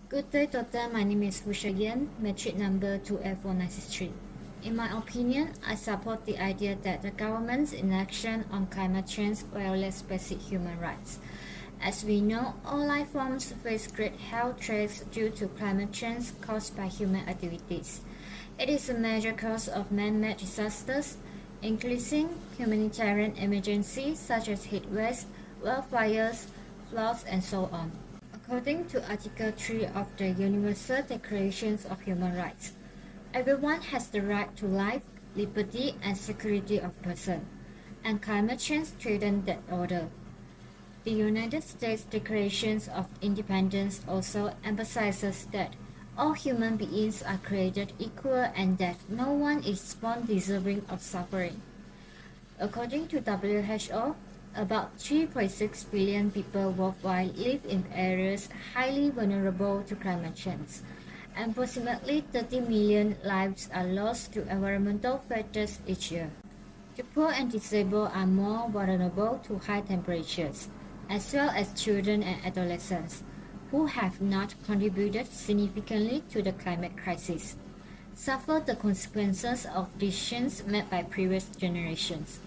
Good day, Doctor. My name is Fushayan, metric number 2F493. In my opinion, I support the idea that the government's inaction on climate change violates basic human rights. As we know, all life forms face great health threats due to climate change caused by human activities. It is a major cause of man-made disasters, increasing humanitarian emergencies such as heat waves, wildfires, floods, and so on. According to Article 3 of the Universal Declaration of Human Rights, everyone has the right to life, liberty, and security of person, and climate change threatens that order. The United States Declaration of Independence also emphasizes that all human beings are created equal and that no one is born deserving of suffering. According to WHO, about 3.6 billion people worldwide live in areas highly vulnerable to climate change. Approximately 30 million lives are lost to environmental factors each year. The poor and disabled are more vulnerable to high temperatures, as well as children and adolescents, who have not contributed significantly to the climate crisis, suffer the consequences of decisions made by previous generations.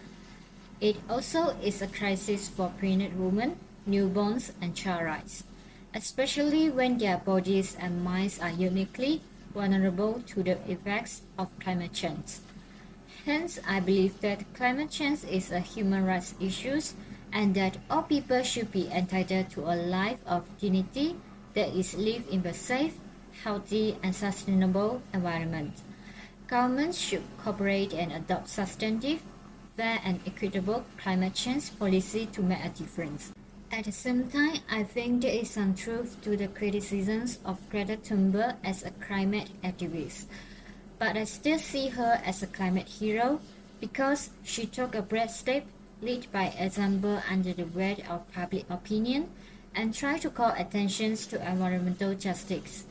It also is a crisis for pregnant women, newborns, and child rights, especially when their bodies and minds are uniquely vulnerable to the effects of climate change. Hence, I believe that climate change is a human rights issue and that all people should be entitled to a life of dignity that is lived in a safe, healthy, and sustainable environment. Governments should cooperate and adopt substantive, fair and equitable climate change policy to make a difference. At the same time, I think there is some truth to the criticisms of Greta Thunberg as a climate activist. But I still see her as a climate hero because she took a brave step, led by example under the weight of public opinion, and tried to call attention to environmental justice.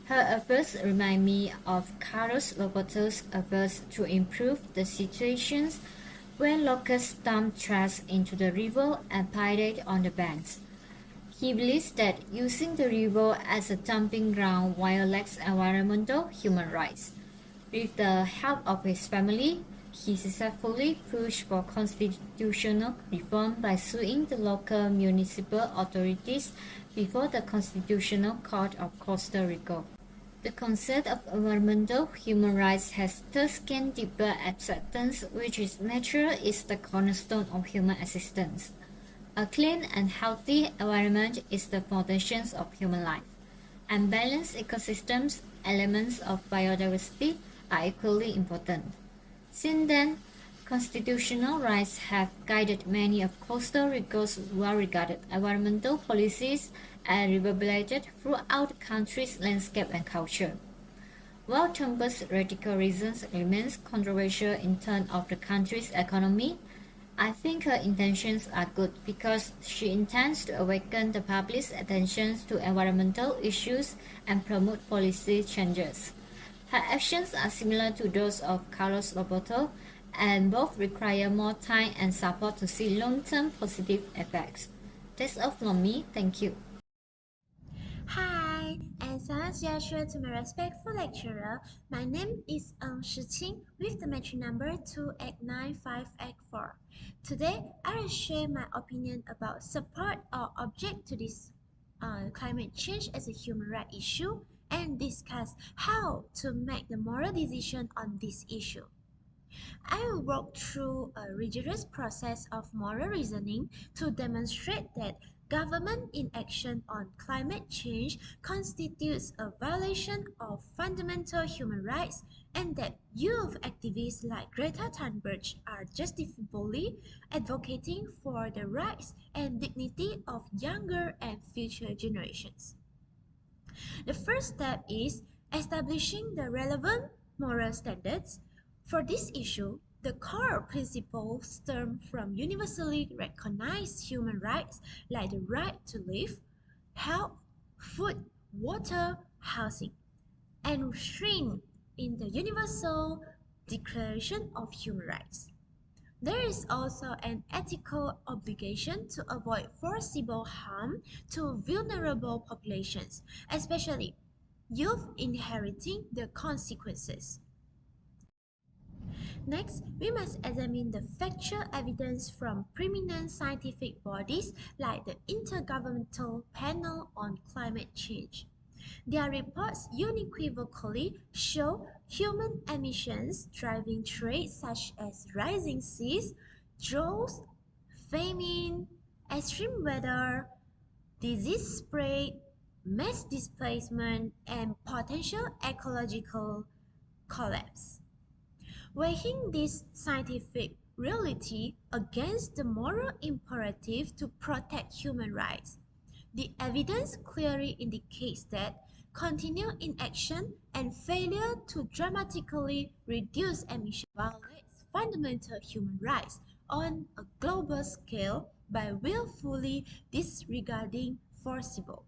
Her efforts remind me of Carlos Loboto's efforts to improve the situations when locusts dump trash into the river and pile it on the banks. He believes that using the river as a dumping ground violates environmental human rights. With the help of his family, he successfully pushed for constitutional reform by suing the local municipal authorities before the Constitutional Court of Costa Rica. The concept of environmental human rights has thus gained deeper acceptance, which is natural is the cornerstone of human existence. A clean and healthy environment is the foundation of human life, and balanced ecosystems, elements of biodiversity, are equally important. Since then, constitutional rights have guided many of Costa Rica's well-regarded environmental policies and reverberated throughout the country's landscape and culture. While Thunberg's radical reasons remains controversial in terms of the country's economy, I think her intentions are good because she intends to awaken the public's attention to environmental issues and promote policy changes. Her actions are similar to those of Carlos Loboto, and both require more time and support to see long-term positive effects. That's all from me. Thank you. Hi, and Sanas to my respectful lecturer. My name is Shiqing with the metric number 289584. Today, I will share my opinion about support or object to this climate change as a human rights issue and discuss how to make the moral decision on this issue. I will walk through a rigorous process of moral reasoning to demonstrate that government inaction on climate change constitutes a violation of fundamental human rights and that youth activists like Greta Thunberg are justifiably advocating for the rights and dignity of younger and future generations. The first step is establishing the relevant moral standards. For this issue, the core principles stem from universally recognized human rights like the right to live, health, food, water, housing, and enshrined in the Universal Declaration of Human Rights. There is also an ethical obligation to avoid forcible harm to vulnerable populations, especially youth inheriting the consequences. Next, we must examine the factual evidence from prominent scientific bodies like the Intergovernmental Panel on Climate Change. Their reports unequivocally show human emissions driving traits such as rising seas, droughts, famine, extreme weather, disease spread, mass displacement, and potential ecological collapse. Weighing this scientific reality against the moral imperative to protect human rights, the evidence clearly indicates that continued inaction and failure to dramatically reduce emissions violates fundamental human rights on a global scale by willfully disregarding forcible,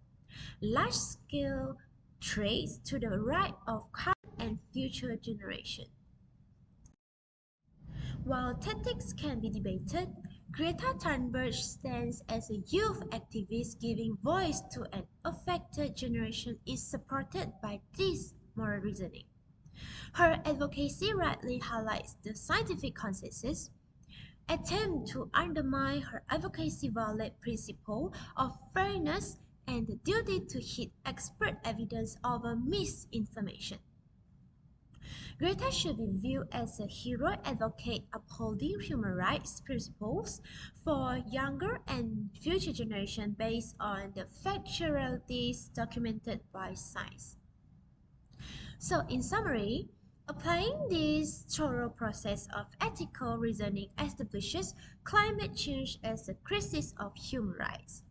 large-scale threats to the right of current and future generations. While tactics can be debated, Greta Thunberg stands as a youth activist giving voice to an affected generation is supported by this moral reasoning. Her advocacy rightly highlights the scientific consensus. Attempts to undermine her advocacy violate principle of fairness and the duty to heed expert evidence over misinformation. Greta should be viewed as a heroic advocate upholding human rights principles for younger and future generations based on the factualities documented by science. So, in summary, applying this thorough process of ethical reasoning establishes climate change as a crisis of human rights,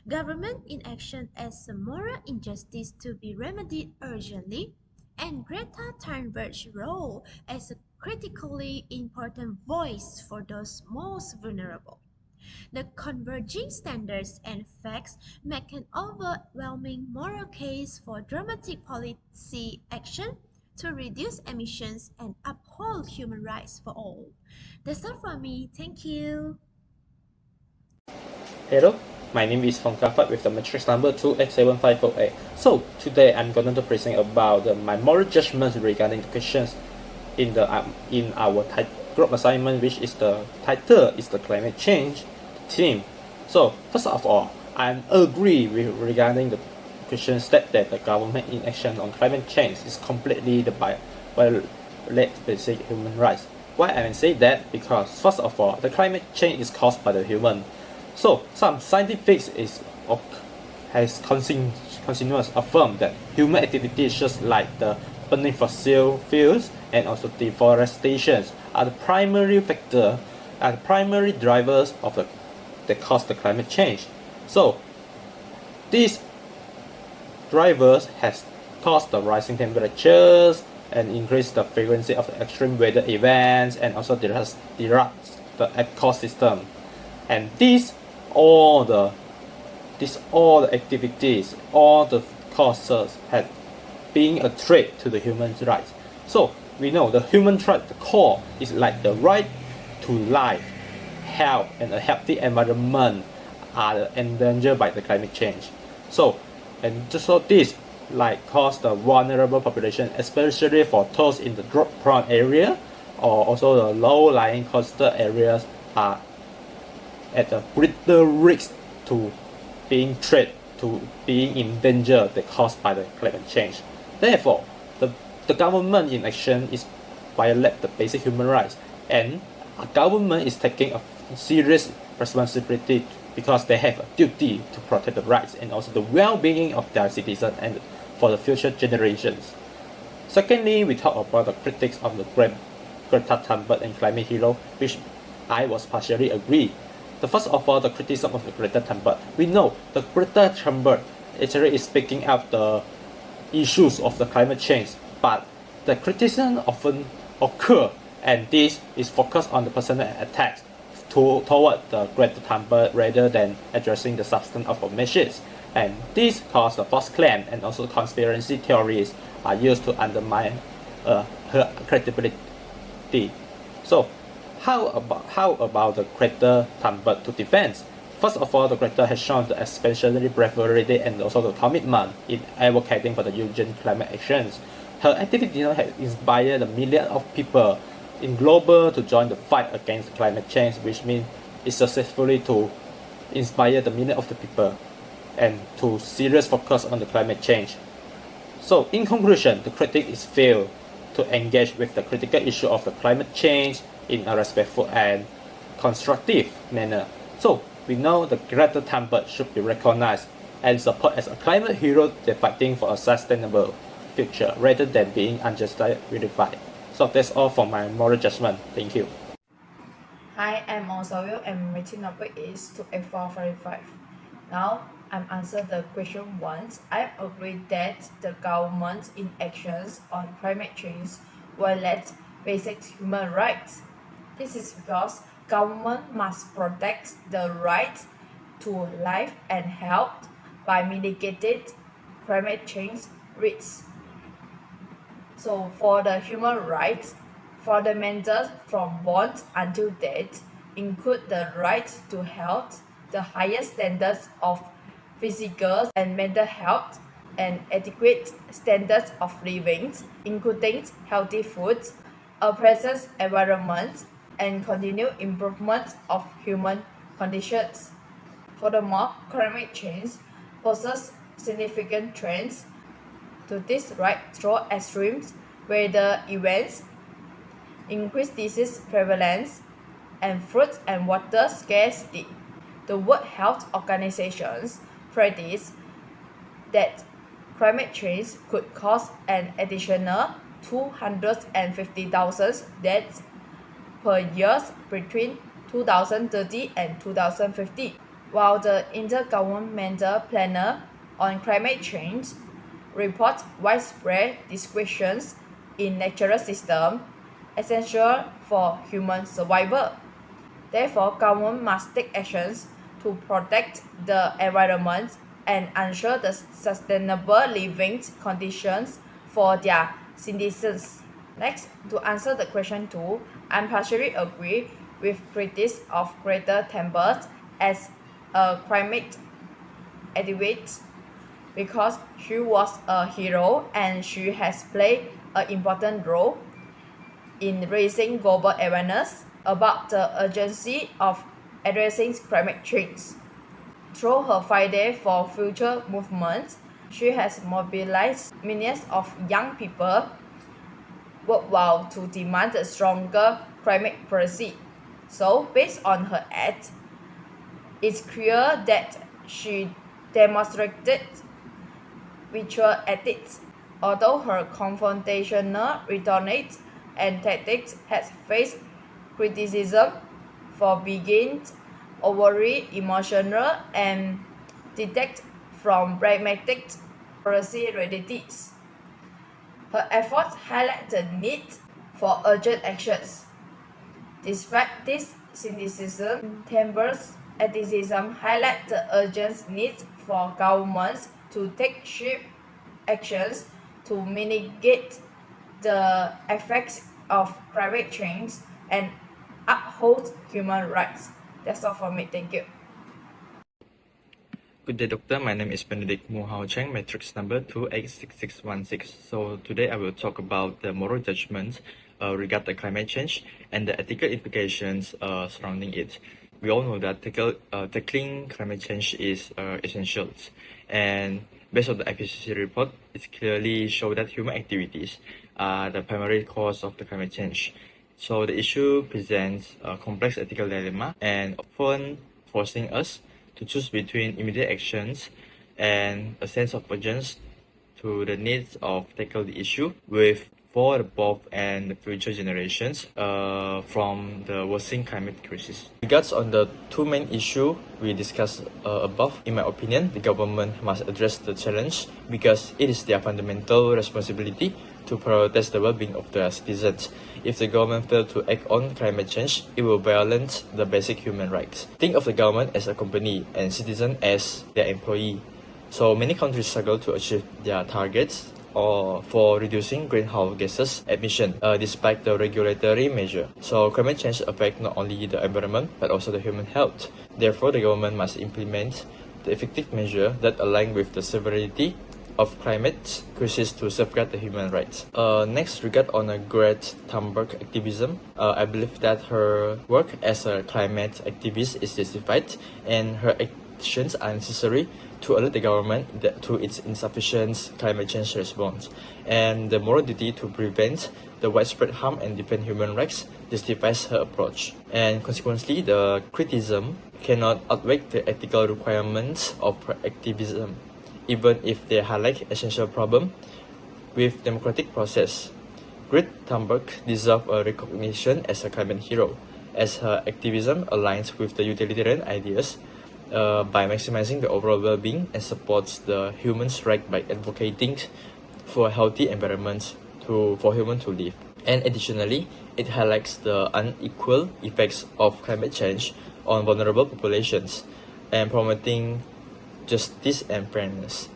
government inaction as a moral injustice to be remedied urgently, and Greta Thunberg's role as a critically important voice for those most vulnerable. The converging standards and facts make an overwhelming moral case for dramatic policy action to reduce emissions and uphold human rights for all. That's all from me. Thank you. Hello, my name is FOONG with the matrix number 287548. So today I'm going to present about my moral judgments regarding the questions in our group assignment, which is the title is the climate change theme. So first of all, I agree with regarding the question that the government inaction on climate change is completely violate basic human rights. Why I say that? Because first of all, the climate change is caused by the human. So some scientists has continuous affirmed that human activities such like the burning fossil fuels and also deforestation are the primary drivers of that cause the climate change. So these drivers has caused the rising temperatures and increased the frequency of the extreme weather events and also disrupts the ecosystem. And all the activities, all the causes have been a threat to the human rights. So we know the human right, the core is like the right to life, health, and a healthy environment are endangered by the climate change. So this like cause the vulnerable population, especially for those in the drought-prone area or also the low-lying coastal areas are at a greater risk to being threat to being in danger that caused by the climate change. Therefore, the government inaction is violate the basic human rights, and a government is taking a serious responsibility because they have a duty to protect the rights and also the well-being of their citizens and for the future generations. Secondly, we talk about the critics of the Greta Thunberg and climate hero, which I was partially agree. The first of all, the criticism of the Greta Thunberg. We know the Greta Thunberg actually is speaking out the issues of the climate change, but the criticism often occur, and this is focused on the personal attacks toward the Greta Thunberg rather than addressing the substance of her message. And this causes the false claim and also conspiracy theories are used to undermine her credibility. So, how about the Greta Thunberg to defense? First of all, the Greta has shown the especially bravery and also the commitment in advocating for the urgent climate actions. Her activity has inspired the millions of people in global to join the fight against climate change, which means it successfully to inspire the millions of the people and to serious focus on the climate change. So in conclusion, the critic is failed to engage with the critical issue of the climate change in a respectful and constructive manner. So we know that Greta Thunberg should be recognized and supported as a climate hero that fighting for a sustainable future rather than being unjustly vilified. So that's all for my moral judgment. Thank you. Hi, I'm Osawil and meeting number is 28445. Now, I'm answer the question once. I agree that the government's inactions on climate change violate basic human rights. This is because government must protect the right to life and health by mitigating climate change risks. So for the human rights, fundamentals from birth until death include the right to health, the highest standards of physical and mental health, and adequate standards of living, including healthy food, a pleasant environment, and continued improvement of human conditions. Furthermore, climate change poses significant threats to this right through extreme weather events, increased disease prevalence, and food and water scarcity. The World Health Organization predicts that climate change could cause an additional 250,000 deaths per year between 2030 and 2050, while the Intergovernmental Panel on Climate Change reports widespread disruptions in natural systems essential for human survival. Therefore, government must take actions to protect the environment and ensure the sustainable living conditions for their citizens. Next, to answer the question 2, I partially agree with critics of Greta Thunberg as a climate activist because she was a hero and she has played an important role in raising global awareness about the urgency of addressing climate change. Through her Friday for Future movement, she has mobilized millions of young people worldwide to demand a stronger climate policy. So, based on her act, it's clear that she demonstrated virtual ethics. Although her confrontational rhetoric and tactics has faced criticism for being overly emotional and detached from pragmatic policy realities. Her efforts highlight the need for urgent actions. Despite this cynicism, Thunberg's activism highlights the urgent need for governments to take swift actions to mitigate the effects of climate change and uphold human rights. That's all for me. Thank you. Good day, doctor. My name is Benedict CHENG, matrix number 286616. So today I will talk about the moral judgments regarding climate change and the ethical implications surrounding it. We all know that tackling climate change is essential, and based on the IPCC report, it clearly shows that human activities are the primary cause of the climate change. So the issue presents a complex ethical dilemma and often forcing us to choose between immediate actions and a sense of urgency to the needs of tackle the issue with for both and the future generations from the worsening climate crisis. Regards on the two main issues we discussed above, in my opinion, the government must address the challenge because it is their fundamental responsibility to prioritize the well-being of their citizens. If the government fails to act on climate change, it will violate the basic human rights. Think of the government as a company and citizens as their employee. So many countries struggle to achieve their targets or for reducing greenhouse gases emission despite the regulatory measure. So climate change affects not only the environment but also the human health. Therefore, the government must implement the effective measure that align with the severity of climate crisis to safeguard the human rights. Next, regard on a Greta Thunberg activism, I believe that her work as a climate activist is justified, and her actions are necessary to alert the government to its insufficient climate change response, and the moral duty to prevent the widespread harm and defend human rights justifies her approach. And consequently, the criticism cannot outweigh the ethical requirements of her activism, even if they highlight essential problem with democratic process. Greta Thunberg deserves a recognition as a climate hero, as her activism aligns with the utilitarian ideas by maximizing the overall well-being and supports the human's right by advocating for a healthy environment for humans to live. And additionally, it highlights the unequal effects of climate change on vulnerable populations and promoting justice and fairness.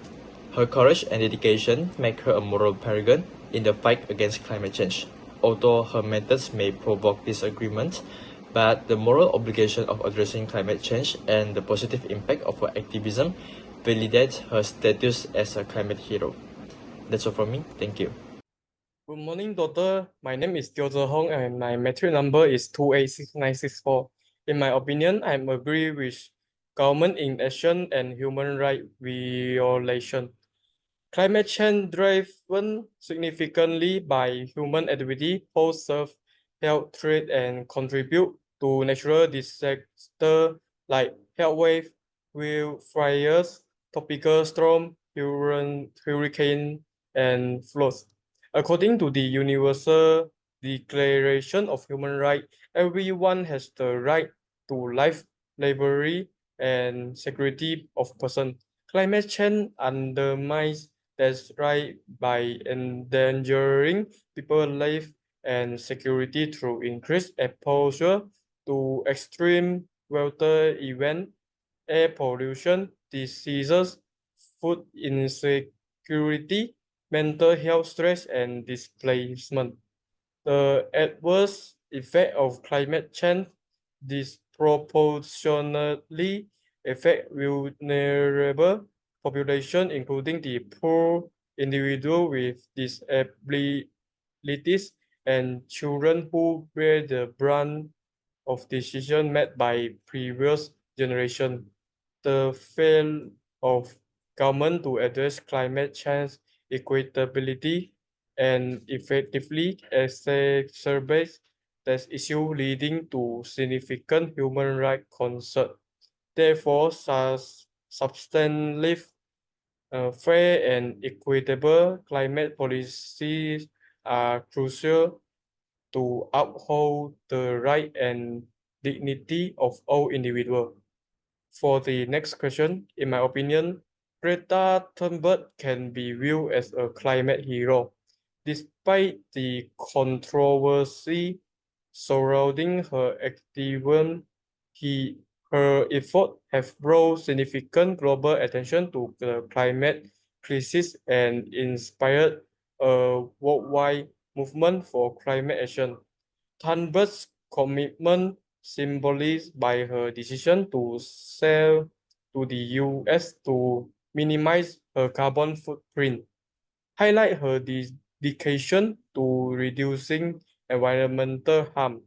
Her courage and dedication make her a moral paragon in the fight against climate change. Although her methods may provoke disagreement, but the moral obligation of addressing climate change and the positive impact of her activism validates her status as a climate hero. That's all from me. Thank you. Good morning, doctor. My name is Hong and my metric number is 286964. In my opinion, I agree with government inaction and human right violation. Climate change driven significantly by human activity pose serve health threat and contribute to natural disasters like heat wave, wildfires, tropical storm, hurricane, and floods. According to the Universal Declaration of Human Rights, everyone has the right to life, liberty, and security of person. Climate change undermines that right by endangering people's life and security through increased exposure to extreme weather events, air pollution, diseases, food insecurity, mental health stress, and displacement. The adverse effect of climate change disproportionately affect vulnerable population, including the poor, individual with disabilities, and children who bear the brunt of decisions made by previous generation. The fail of government to address climate change equitably and effectively exacerbates this issue, leading to significant human rights concerns. Therefore, substantive, fair and equitable climate policies are crucial to uphold the right and dignity of all individuals. For the next question, in my opinion, Greta Thunberg can be viewed as a climate hero. Despite the controversy surrounding her activism, her efforts have brought significant global attention to the climate crisis and inspired a worldwide movement for climate action. Thunberg's commitment, symbolized by her decision to sell to the US to minimize her carbon footprint, highlight her dedication to reducing environmental harm.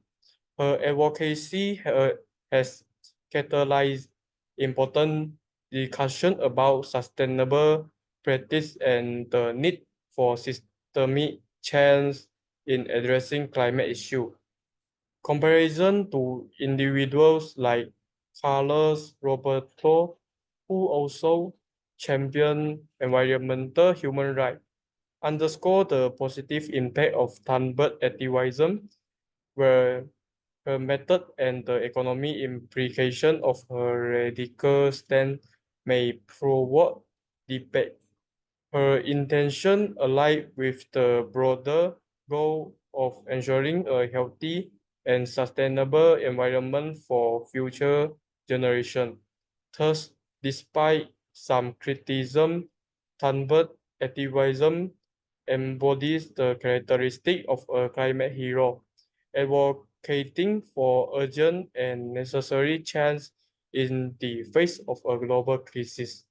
Her advocacy has catalyzed important discussion about sustainable practice and the need for systemic change in addressing climate issues. Comparison to individuals like Carlos Roberto, who also champion environmental human rights, underscore the positive impact of Thunberg activism, where her method and the economic implication of her radical stand may provoke debate. Her intention align with the broader goal of ensuring a healthy and sustainable environment for future generations. Thus, despite some criticism, Thunberg activism embodies the characteristic of a climate hero, advocating for urgent and necessary change in the face of a global crisis.